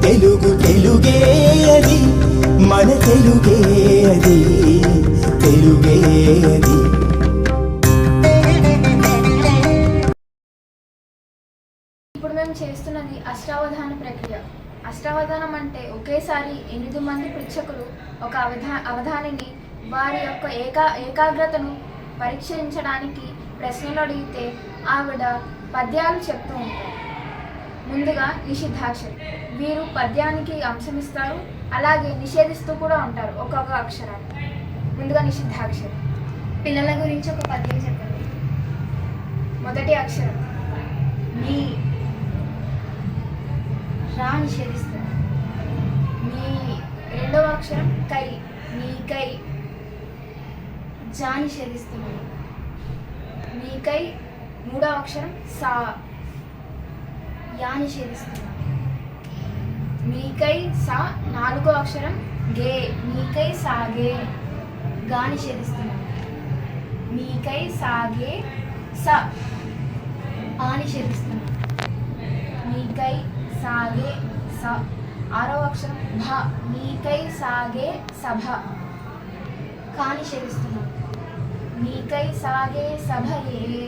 తెలుగు తెలుగే అది, మన తెలుగే అది, తెలుగే అది. ఇప్పుడు మేము చేస్తున్నది అష్టావధాన ప్రక్రియ. అష్టావధానం అంటే ఒకేసారి 8 మంది పృచ్ఛకులు ఒక అవధానిని వారి యొక్క ఏకాగ్రతను పరీక్షించడానికి ప్రశ్నలు అడిగితే ఆవిడ పద్యాలు చెప్తూ ఉంటారు. ముందుగా నిషిద్ధాక్షరి, వీరు పద్యానికి అంశం ఇస్తారు, అలాగే నిషేధిస్తూ కూడా ఉంటారు ఒక్కొక్క అక్షరాన్ని. ముందుగా నిషిద్ధాక్షరి, పిల్లల గురించి ఒక పద్యం చెప్పండి. మొదటి అక్షరం మీ, రా నిషేధిస్తారు. మీ రెండవ అక్షరం కై, మీకై, జా నిషేధిస్తున్నారు. మీకై మూడవ అక్షరం సా, యా నిషేధిస్తున్నారు. మీకై సా నాలుగో అక్షరం గే, మీకై సాగే, గా నిషేధిస్తున్నారు. మీకై సాగే స, ఆ నిషేధిస్తున్నారు. మీకై సాగే స ఆరో అక్షరం భ, మీకై సాగే సభ, కా నిషేధిస్తున్నారు. మీకై సాగే సభయే.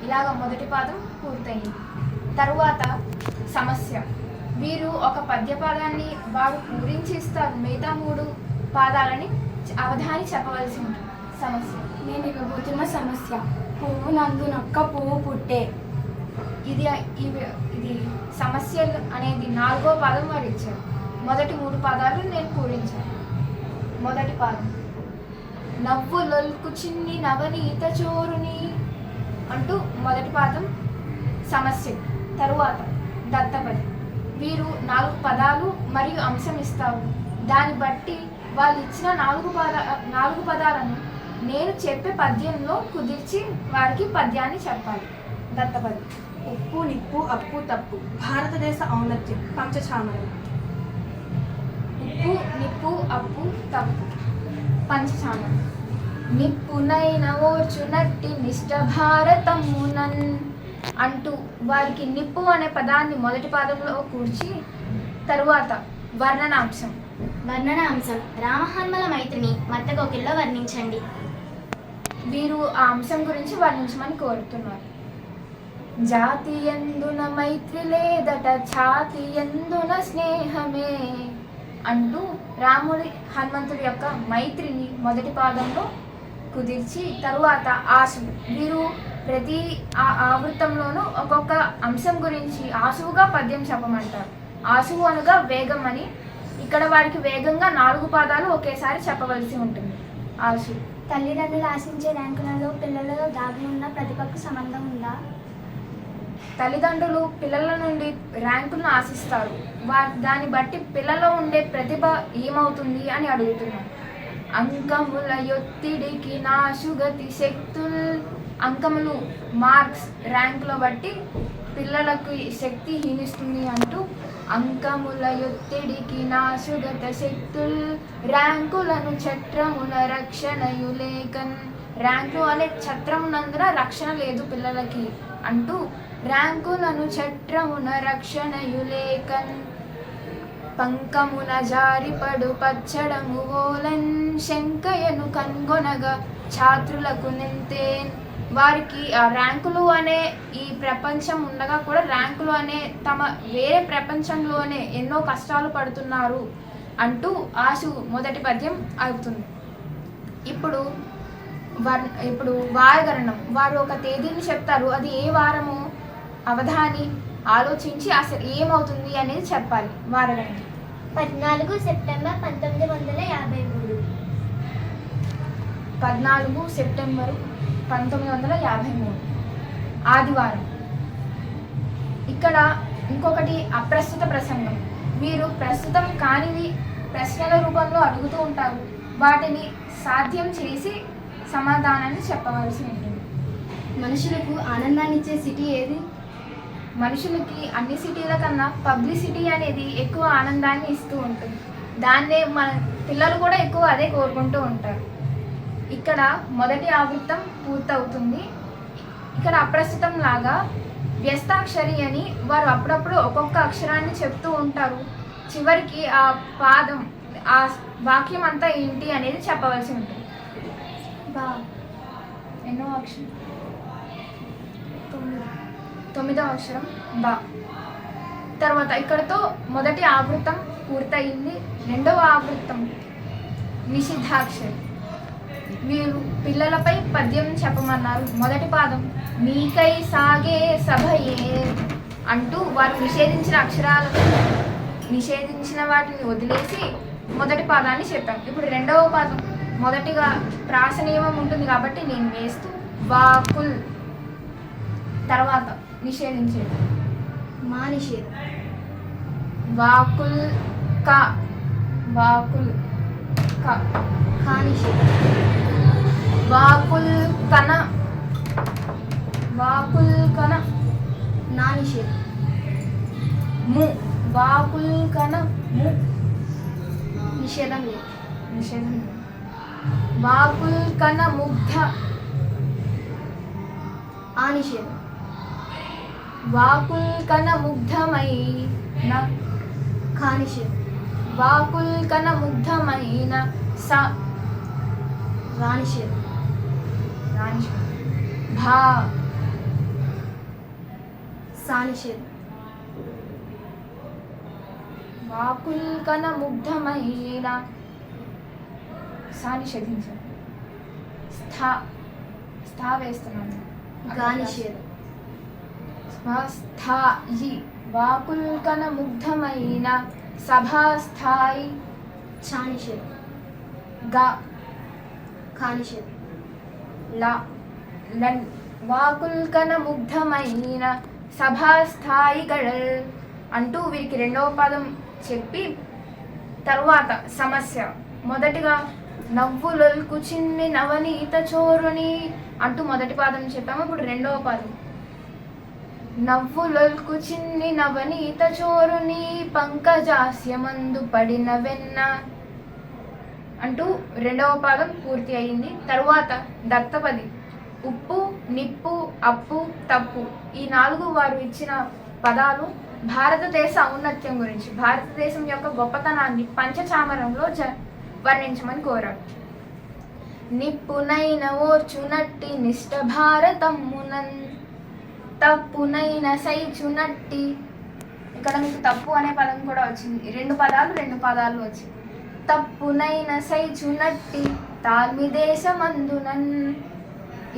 ఇలాగ మొదటి పాదం పూర్తయింది. తరువాత సమస్య, వీరు ఒక పద్యపాదాన్ని వారు పూరించి ఇస్తారు, మిగతా 3 పాదాలని అవధాని చెప్పవలసి ఉంటుంది. సమస్య, నేను ఇవ్వబోతున్న సమస్య, పువ్వు నందునొక్క పువ్వు పుట్టే. ఇది సమస్యలు అనేది 4వ పాదం వారు ఇచ్చారు. మొదటి 3 పాదాలు నేను పూరించాను. మొదటి పాదం, నవ్వులొల్కు చిన్ని నవనీత చోరుని అంటూ మొదటి పాదం సమస్య. తరువాత దత్తపది, వీరు 4 పదాలు మరియు అంశం ఇస్తారు. దాన్ని బట్టి వాళ్ళు ఇచ్చిన 4 పదాలను నేను చెప్పే పద్యంలో కుదిర్చి వారికి పద్యాన్ని చెప్పాలి. దత్తపది, ఉప్పు నిప్పు అప్పు తప్పు, భారతదేశ ఔన్నత్యం, పంచచామరం. ఉప్పు నిప్పు అప్పు తప్పు, పంచచామరం. నిప్పునైన ఓర్చునట్టి నిష్ట భారతమునన్ అంటూ వారికి నిప్పు అనే పదాన్ని మొదటి పాదంలో కూర్చి తరువాత వర్ణనాంశం. వర్ణనాంశం, రామహనుమల మైత్రిని మత్తగోకిల్లో వర్ణించండి. వీరు ఆ అంశం గురించి వర్ణించమని కోరుతున్నారు. జాతి ఎందున మైత్రి లేదట, ఛాతి ఎందున స్నేహమే అంటూ రాముడి హనుమంతుడి యొక్క మైత్రిని మొదటి పాదంలో కుదిర్చి తరువాత ఆశువు, వీరు ప్రతి ఆవృత్తంలోనూ ఒక్కొక్క అంశం గురించి ఆశువుగా పద్యం చెప్పమంటారు. ఆశువు అనగా వేగం అని. ఇక్కడ వారికి వేగంగా 4 పాదాలు ఒకేసారి చెప్పవలసి ఉంటుంది. ఆశువు, తల్లిదండ్రులు ఆశించే ర్యాంకులలో పిల్లలలో దాగి ఉన్న ప్రతిభకు సంబంధం ఉందా? తల్లిదండ్రులు పిల్లల నుండి ర్యాంకులను ఆశిస్తారు. దాన్ని బట్టి పిల్లలో ఉండే ప్రతిభ ఏమవుతుంది అని అడుగుతున్నారు. అంకముల యొత్తిడికి నాశుగతి శక్తుల్, అంకములు మార్క్స్ ర్యాంకులో బట్టి పిల్లలకు శక్తి హీనిస్తుంది అంటూ అంకముల యొత్తిడికి నాశుగత శక్తుల్, ర్యాంకులను ఛత్రమున రక్షణయులేకన్, ర్యాంకు అనే ఛత్రమునందున రక్షణ లేదు పిల్లలకి అంటూ ర్యాంకులను ఛత్రమున రక్షణయులేకన్, పంకమున జారిపడు పచ్చడము ఓలన్, శంకయను కనుగొనగా ఛాత్రులకు నింతేన్. వారికి ఆ ర్యాంకులు అనే ఈ ప్రపంచం ఉండగా కూడా ర్యాంకులు అనే తమ వేరే ప్రపంచంలోనే ఎన్నో కష్టాలు పడుతున్నారు అంటూ ఆశు మొదటి పద్యం అవుతుంది. ఇప్పుడు వారగణనం, వారు ఒక తేదీని చెప్తారు. అది ఏ వారము అవధాని ఆలోచించి అసలు ఏమవుతుంది అనేది చెప్పాలి. వారగణనం 14 సెప్టెంబర్ 1953. 14 సెప్టెంబరు 1953 ఆదివారం. ఇక్కడ ఇంకొకటి అప్రస్తుత ప్రసంగం. వీరు ప్రస్తుతం కానివి ప్రశ్నల రూపంలో అడుగుతూ ఉంటారు. వాటిని సాధ్యం చేసి సమాధానాన్ని చెప్పవలసి ఉంటుంది. మనుషులకు ఆనందాన్ని ఇచ్చే సిటీ ఏది? మనుషులకి అన్ని సిటీల కన్నా పబ్లిసిటీ అనేది ఎక్కువ ఆనందాన్ని ఇస్తూ ఉంటుంది. దాన్నే మన పిల్లలు కూడా ఎక్కువ అదే కోరుకుంటూ ఉంటారు. ఇక్కడ మొదటి ఆవృత్తం పూర్తవుతుంది. ఇక్కడ అప్రస్తుతం లాగా వ్యస్తాక్షరి అని వారు అప్పుడప్పుడు ఒక్కొక్క అక్షరాన్ని చెప్తూ ఉంటారు. చివరికి ఆ పాదం ఆ వాక్యం అంతా ఏంటి అనేది చెప్పవలసి ఉంటుంది. బా ఎన్నో అక్షరం? 9వ అక్షరం బా. తర్వాత ఇక్కడతో మొదటి ఆవృత్తం పూర్తయింది. రెండవ ఆవృత్తం నిషిద్ధాక్షరి. వీరు పిల్లలపై పద్యం చెప్పమన్నారు. మొదటి పాదం మీకై సాగే సభయే అంటూ వారు నిషేధించిన వాటిని వదిలేసి మొదటి పాదాన్ని చెప్పాం. ఇప్పుడు రెండవ పాదం మొదటిగా ప్రాస నియమం ఉంటుంది కాబట్టి నేను వేస్తూ వాకుల్, తర్వాత నిషేధించేది మా నిషేధం. వాకుల్ క, వాకుల్ క, ఖా నిషేధం. వాకుల్ కన, వాకుల్ కన, నా నిషేధం. ము, వాకుల్ కన ము, నిషేధం లేదు. నిషేధం. వాకుల్ కన ముగ్ధ, ఆ నిషేధం. వాకుల్ కన ముగ్ధమైన, ఖా నిషేధం. వాకుల్ కన ముగ్ధమైన స, రా నిషేధం. భా, సా నిషేధం. వాకుల్ కన ముగ్ధమైన సా నిషేధించాను. స్థా వేస్తున్నాను. గా నిషేధం. స్థాయి, వాకుల్ కన ముగ్ధమైన సభాస్థాయి ఛా నిషేధం. గా, ఖా నిషేధం. లన్, వాకుల్ కన ముగ్ధమైన సభాస్థాయి గడల్ అంటూ వీరికి రెండవ పదం చెప్పి తరువాత సమస్య. మొదటిగా నవ్వులొల్కు చిన్ని నవనీత చోరుని అంటూ మొదటి పాదం చెప్పాము. ఇప్పుడు రెండవ పాదం నవ్వులొల్కు చిన్ని నవనీత చోరుని పంకజాస్యమందు పడిన వెన్న అంటూ రెండవ పాదం పూర్తి అయింది. తరువాత దత్తపది ఉప్పు, నిప్పు, అప్పు, తప్పు ఈ 4 వారు ఇచ్చిన పదాలు భారతదేశ ఔన్నత్యం గురించి, భారతదేశం యొక్క గొప్పతనాన్ని పంచచామరంలో వర్ణించమని కోరాడు. నిప్పునైన ఓర్చునట్టి నిష్ట భారతమ్మునన్, తప్పునైన సైచునట్టి. ఇక్కడ మీకు తప్పు అనే పదం కూడా వచ్చింది. 2 పదాలు వచ్చింది. తప్పునైన సైచునట్టి తాల్మిదేశమందునన్.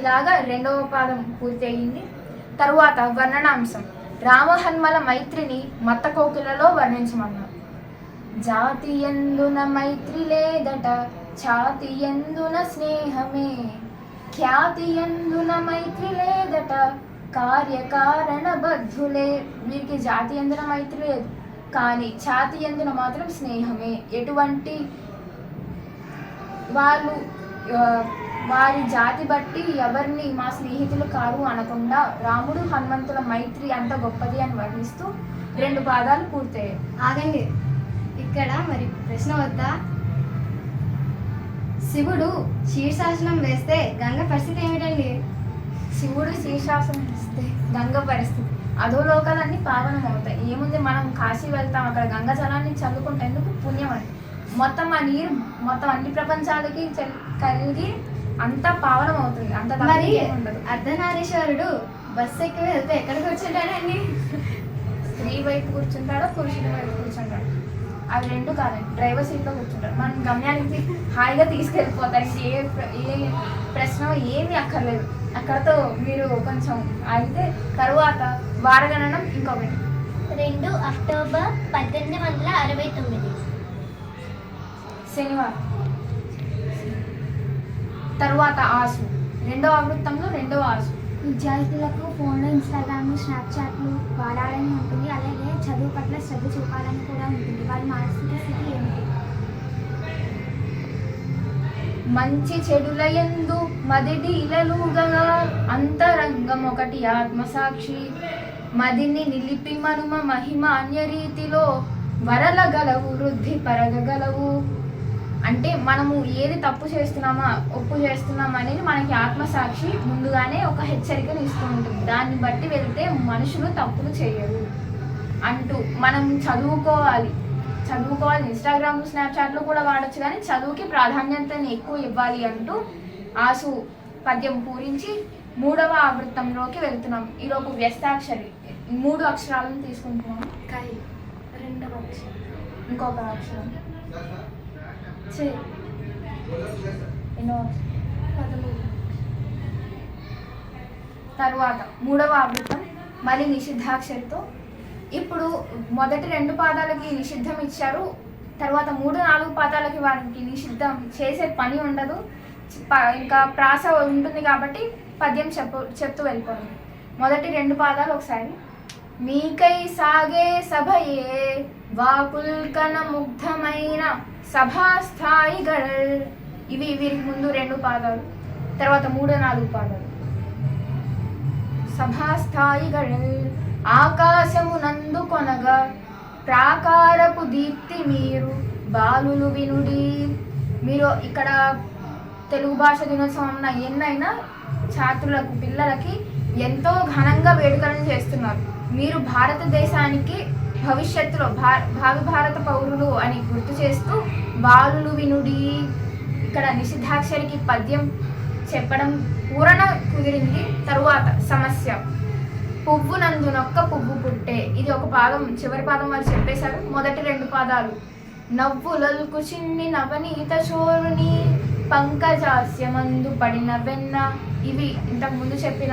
ఇలాగా రెండవ పాదం పూర్తి అయింది. తరువాత వర్ణనాంశం రామహన్మల మైత్రిని మత్త కోకిలలో వర్ణించమన్నారు. జాతి ఎందున మైత్రి లేదట, ఛాతి ఎందున స్నేహమే, ఖ్యాతి ఎందున మైత్రి లేదట, కార్యకారణ బద్ధులే. వీరికి జాతి ఎందున మైత్రి లేదు, కానీ ఛాతి ఎందున మాత్రం స్నేహమే. ఎటువంటి వాళ్ళు వారి జాతి బట్టి ఎవరిని మా స్నేహితులు కారు అనకుండా రాముడు హనుమంతుల మైత్రి అంత గొప్పది అని వర్ణిస్తూ 2 పాదాలు పూర్తయ్యాయి. ఆగండి, ఇక్కడ మరి ప్రశ్న వద్దా? శివుడు శీర్షాసనం వేస్తే గంగ పరిస్థితి ఏమిటండి? శివుడు శీర్షాసనం వేస్తే గంగ పరిస్థితి అధోలోకాలన్నీ పావనం అవుతాయి. ఏముంది, మనం కాశీ వెళ్తాం, అక్కడ గంగ జలాన్ని చల్లుకుంటేందుకు పుణ్యం అని మొత్తం ఆ నీరు మొత్తం అన్ని ప్రపంచాలకి కలిగి అంతా పావనం అవుతుంది. అంత మరి ఉండదు. అర్ధనారీశ్వరుడు బస్సు ఎక్కి వెళ్తే ఎక్కడ కూర్చుంటాడండి? స్త్రీ వైపు కూర్చుంటాడో పురుషుడి వైపు కూర్చుంటాడు, అవి 2 కాదండి. డ్రైవర్ సీట్లో కూర్చుంటాడు. మనం గమ్యానికి హాయిగా తీసుకెళ్ళిపోతారు. ఏ ప్రశ్న ఏమీ అక్కర్లేదు. అక్కడతో మీరు కొంచెం అయితే తరువాత వారగణనం ఇంకొకటి 2 అక్టోబర్ 1869 శనివారం. తరువాత ఆసు, 2వ ఆవృత్తంలో 2వ ఆసు. విద్యార్థులకు ఫోన్లో ఇన్స్టాగ్రామ్, స్నాప్చాట్లు వాడాలని ఉంటుంది. అలాగే చదువు పట్ల శ్రద్ధ చూపాలని కూడా ఉంటుంది. వారి మానసిక స్థితి ఏమిటి? మంచి చెడుల యందు మదిడి ఇలలుగా అంతరంగం ఒకటి ఆత్మసాక్షి, మదిని నిలిపి మనుమ మహిమ అన్య రీతిలో వరలగలవు వృద్ధి పరగగలవు. అంటే మనము ఏది తప్పు చేస్తున్నామా ఒప్పు చేస్తున్నామా అనేది మనకి ఆత్మసాక్షి ముందుగానే ఒక హెచ్చరికను ఇస్తూ ఉంటుంది. దాన్ని బట్టి వెళ్తే మనుషులు తప్పులు చేయరు అంటూ మనం చదువుకోవాలి. ఇన్స్టాగ్రామ్ స్నాప్చాట్లో కూడా వాడచ్చు, కానీ చదువుకి ప్రాధాన్యతని ఎక్కువ ఇవ్వాలి అంటూ ఆసు పద్యం పూరించి 3వ ఆవృత్తంలోకి వెళ్తున్నాం. ఈలోపు వ్యస్తాక్షరి 3 అక్షరాలను తీసుకుంటున్నాం. కై 2వ అక్షరం, ఇంకొక అక్షరం చే ఎన్నో 13. తరువాత 3వ ఆవృత్తం మళ్ళీ నిషిద్ధాక్షరితో. ఇప్పుడు మొదటి 2 పాదాలకి నిషిద్ధం ఇచ్చారు, తర్వాత 3, 4 పాదాలకి వారికి నిషిద్ధం చేసే పని ఉండదు, ఇంకా ప్రాస ఉంటుంది కాబట్టి పద్యం చెప్తూ వెళ్ళిపోండి. మొదటి 2 పాదాలు ఒకసారి. మీకై సాగే సభయే వాపుల్కన ముగ్ధమైన సభాస్థాయిగళ్. ఇవి వీరికి ముందు 2 పాదాలు, తర్వాత 3, 4 పాదాలు. సభాస్థాయిగళ్ ఆకాశమునందు కొనగా ప్రాకారపు దీప్తి మీరు బాలులు వినుడి. మీరు ఇక్కడ తెలుగు భాష దినోత్సవం ఎన్నైనా ఛాత్రులకు పిల్లలకి ఎంతో ఘనంగా వేడుకలను చేస్తున్నారు. మీరు భారతదేశానికి భవిష్యత్తులో భావి భారత పౌరులు అని గుర్తు చేస్తూ బాలులు వినుడి. ఇక్కడ నిషిద్ధాక్షరికి పద్యం చెప్పడం పూరణ కుదిరింది. తరువాత సమస్య. పువ్వు నందునొక్క పువ్వు పుట్టే. ఇది ఒక పాదం, చివరి పాదం వాళ్ళు చెప్పేశారు. మొదటి 2 పాదాలు. నవ్వులల్కు చిన్ని నవనీత చోరుని పంకజాస్యమందు పడిన వెన్న. ఇవి ఇంతకు ముందు చెప్పిన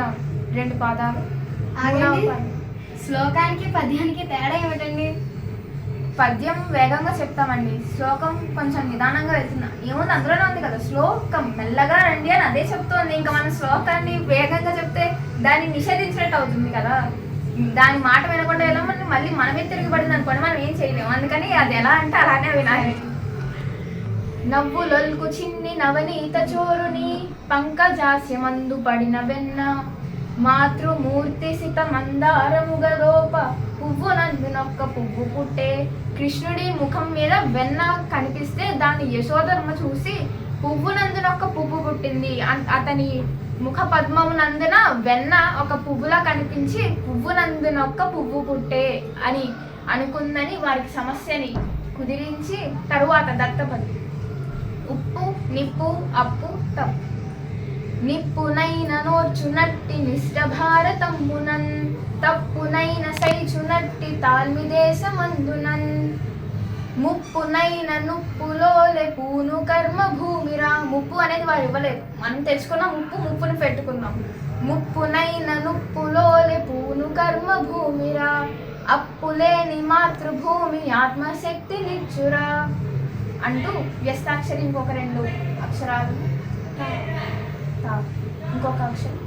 2 పాదాలు. శ్లోకానికి పద్యానికి తేడా ఏమిటండి? పద్యం వేగంగా చెప్తామండి, శ్లోకం కొంచెం నిదానంగా వెళ్తున్నా. ఏముంది అందులోనే ఉంది కదా, శ్లోకం మెల్లగా రండి అని అదే చెప్తోంది. ఇంకా మనం శ్లోకాన్ని వేగంగా చెప్తే దాన్ని నిషేధించినట్టు అవుతుంది కదా. దాని మాట వినకుండా ఎలా మళ్ళీ మనమే తిరిగిపడింది అనుకోండి, మనం ఏం చేయలేము. అందుకని అది ఎలా అంటే అలానే వినాలి. నవ్వులొల్కు చిన్ని నవనీత చోరుని పంకజాస్యమందు పడిన వెన్న మాతృమూర్తి సిత మందారముగదోప పువ్వు నందునొక్క పువ్వు పుట్టే. కృష్ణుడి ముఖం మీద వెన్న కనిపిస్తే దాన్ని యశోదమ్మ చూసి పువ్వు నందునొక్క పువ్వు పుట్టింది, అతని ముఖ పద్మమునందున వెన్న ఒక పువ్వులా కనిపించి పువ్వు నందునొక్క పువ్వు పుట్టే అని అనుకుందని వారికి సమస్యని కుదిరించి తరువాత దత్తపది. ఉప్పు నిప్పు అప్పు తప్పు. నిప్పునైన నోర్చునట్టి నిష్ట భారతమ్మునన్ తప్పునైన సైచునట్టి తాల్మి దేశమందునన్ ముప్పునైన నుప్పులోలే పూను కర్మ భూమిరా. ముప్పు అనేది వారు ఇవ్వలేదు, మనం తెచ్చుకున్న ముప్పుని పెట్టుకున్నాం. ముప్పునైన నుప్పులోలే పూను కర్మ భూమిరా అప్పులేని మాతృభూమి ఆత్మశక్తి నిచ్చురా అంటూ వ్యస్తాక్షరి ఇంకొక 2 అక్షరాలు, ఇంకొక అక్షరం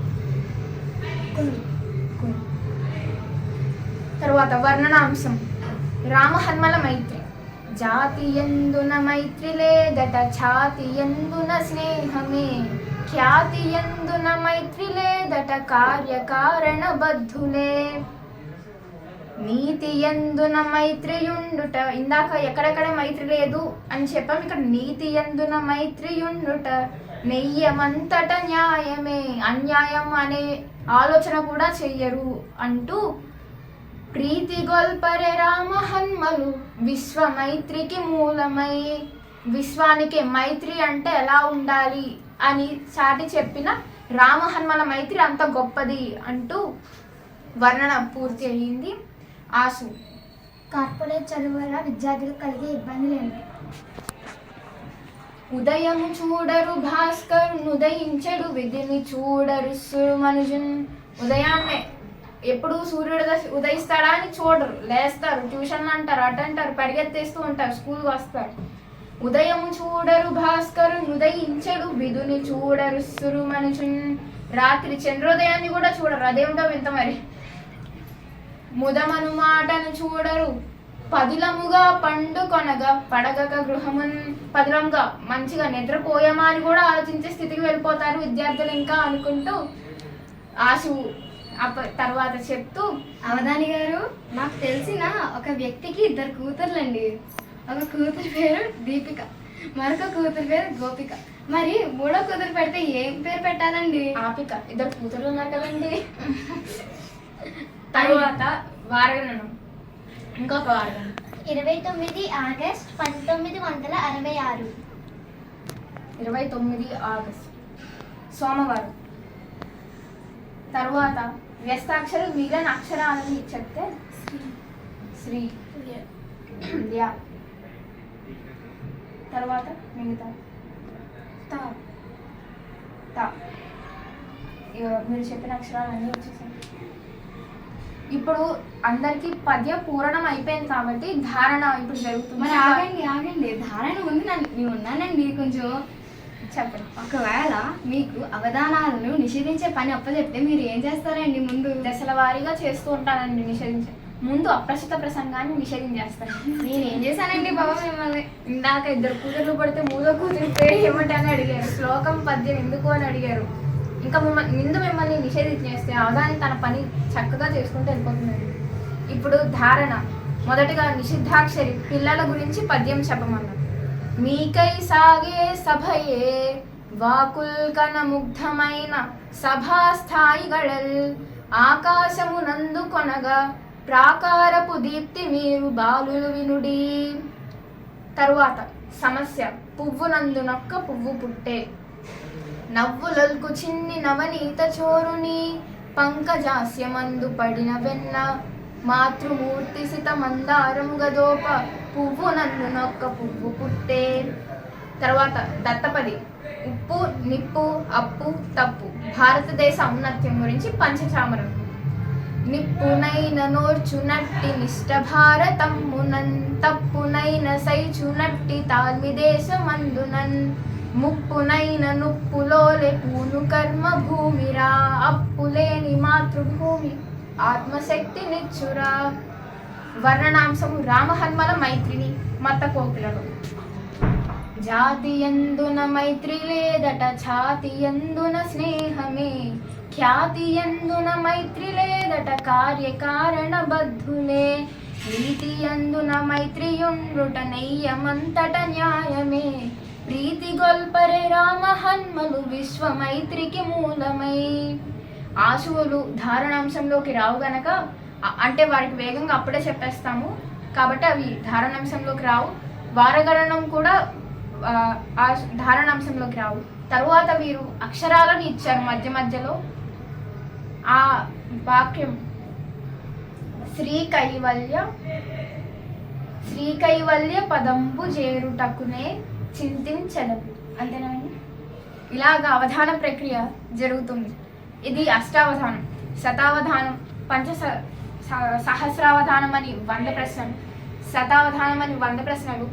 తరువాత వర్ణనాంశం. రామహన్మల మైత్రి. జాతి ఎందున మైత్రి లేదట ఛాతి ఎందున స్నేహమే. ఖ్యాతి ఎందున మైత్రి లేదట కార్యకారణ బద్ధులే. నీతి ఎందున మైత్రియుండుట. ఇందాక ఎక్కడెక్కడ మైత్రి లేదు అని చెప్పాం, ఇక్కడ నీతి ఎందున మైత్రియుండుట నెయ్యమంతట న్యాయమే. అన్యాయం అనే ఆలోచన కూడా చెయ్యరు అంటూ ప్రీతి గొల్పరే రామహన్మలు విశ్వమైత్రికి మూలమై. విశ్వానికి మైత్రి అంటే ఎలా ఉండాలి అని చాటి చెప్పిన రామహన్మల మైత్రి అంత గొప్పది అంటూ వర్ణన పూర్తి అయ్యింది. ఆసు. కార్పొరేట్ చదువు వల్ల విద్యార్థులకు కలిగే ఇబ్బందులు ఏంటి? ఉదయము చూడరు భాస్కర్ ఉదయించడు విధిని చూడరు సుమనుజున్. ఉదయాన్నే ఎప్పుడు సూర్యుడు ఉదయిస్తాడా అని చూడరు, లేస్తారు, ట్యూషన్లు అంటారు, అటంటారు, పరిగెత్తేస్తూ ఉంటారు, స్కూల్కి వస్తారు. ఉదయము చూడరు భాస్కరు ఉదయించడు విధుని చూడరు సుమనుజున్. రాత్రి చంద్రోదయాన్ని కూడా చూడరు, అదేమిటో వింత మరి. ముదమను మాటను చూడరు పదిలముగా పండుకొనగా పడగక గృహమున్. పదిలంగా మంచిగా నిద్రపోయామా అని కూడా ఆలోచించే స్థితికి వెళ్ళిపోతారు విద్యార్థులు ఇంకా అనుకుంటూ ఆశు తర్వాత చెప్తూ, అవధాని గారు, నాకు తెలిసిన ఒక వ్యక్తికి 2 కూతుర్లండి. ఒక కూతురు పేరు దీపిక, మరొక కూతురు పేరు గోపిక. మరి మూడో కూతురు పెడితే ఏం పేరు పెట్టాలండి? ఆపిక. ఇద్దరు కూతురు ఉన్నారు కదండి. తరువాత వారగణనం, ఇంకొక వారగణనం. 29 ఆగస్ట్ 1966. 29 ఆగస్ట్ సోమవారం. తరువాత వ్యస్తాక్షరం మిగిలిన అక్షరాలని చెప్తే శ్రీ యా. తర్వాత మిగతా తా. మీరు చెప్పిన అక్షరాలన్నీ వచ్చేసాయి. ఇప్పుడు అందరికి పద్య పూరణం అయిపోయింది కాబట్టి ధారణ ఇప్పుడు జరుగుతుంది. మరి ఆగండి, ధారణ ముందు నేను ఉన్నానండి. కొంచెం చెప్పండి. ఒకవేళ మీకు అవధానాలను నిషేధించే పని అప్పచెప్తే మీరు ఏం చేస్తారండి? ముందు దశల వారీగా చేస్తూ ఉంటానండి. నిషేధించే ముందు అప్రస్తుత ప్రసంగాన్ని నిషేధించేస్తాను. నేనేం చేశానండి బాబా మిమ్మల్ని? ఇందాక ఇద్దరు కూతుర్లు పడితే మూడో కూతురు పేరు ఏమిటి అని అడిగారు. శ్లోకం పద్యం ఎందుకు అని అడిగారు. ఇంకా మిమ్మల్ని నిషేధించేస్తే అవధాని తన పని చక్కగా చేసుకుంటూ వెళ్ళిపోతుందండి. ఇప్పుడు ధారణ. మొదటగా నిషిద్ధాక్షరి పిల్లల గురించి పద్యం చెప్పమన్నారు. మీకై సాగే సభయే వాకుల్కన ముగ్ధమైన సభాస్థాయిగళల్ ఆకాశమునందు కొనగా ప్రాకారపు దీప్తి మీరు బాలులు వినుడి. తరువాత సమస్య. పువ్వునందునొక్క పువ్వు పుట్టే, నవ్వులల్కు చిన్ని నవనీత చోరుని పంకజాస్యమందు పడిన వెన్న మాతృమూర్తి సిత మందారము గదోప పువ్వునందునొక్క పువ్వు పుట్టే. తర్వాత దత్తపది. ఉప్పు, నిప్పు, అప్పు, తప్పు. భారతదేశ ఔన్నత్యం గురించి పంచచామరం. నిప్పునైన నోర్చునట్టి నిష్ట భారతమ్మునన్ తప్పునైన సైచునట్టి తాల్మిదేశమందునన్ ముప్పునైన నుప్పులోలే పూను కర్మ భూమిరా అప్పులేని మాతృభూమి ఆత్మశక్తి నిచ్చురా. వర్ణనాంశము. రామహన్మల మైత్రిని మత కోకిలలు. జాతి ఎందున మైత్రి లేదట ఛాతి ఎందున స్నేహమే ఖ్యాతి ఎందున మైత్రి లేదట కార్యకారణ బద్ధులే నీతి ఎందున మైత్రియుండుట నెయ్యమంతట న్యాయమే ప్రీతి గొల్పరే రామహన్మలు విశ్వమైత్రికి మూలమై. ఆశువులు ధారణాంశంలోకి రావు గనక, అంటే వారికి వేగంగా అప్పుడే చెప్పేస్తాము కాబట్టి అవి ధారణాంశంలోకి రావు. వారగణనం కూడా ధారణాంశంలోకి రావు. తరువాత వీరు అక్షరాలను ఇచ్చారు మధ్య మధ్యలో. ఆ వాక్యం శ్రీకైవల్య పదంబు చేరుటకునే చింతించదవు. అంతేనండి. ఇలాగా అవధాన ప్రక్రియ జరుగుతుంది. ఇది అష్టావధానం. శతావధానం, సహస్రావధానం అని 100 ప్రశ్నలు, శతావధానం అని 100 ప్రశ్నలు,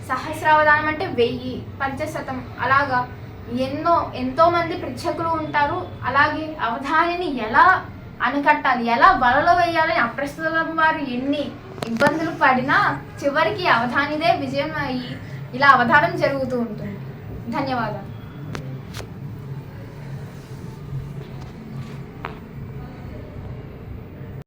సహస్రావధానం అంటే 1000, పంచశతం. అలాగా ఎంతో మంది పృచ్ఛకులు ఉంటారు. అలాగే అవధానిని ఎలా అణకట్టాలి, ఎలా వలలో వేయాలని అప్రస్తుతం వారు ఎన్ని ఇబ్బందులు పడినా చివరికి అవధానిదే విజయం అయ్యి ఇలా అవధానం జరుగుతూ ఉంటుంది. ధన్యవాదాలు.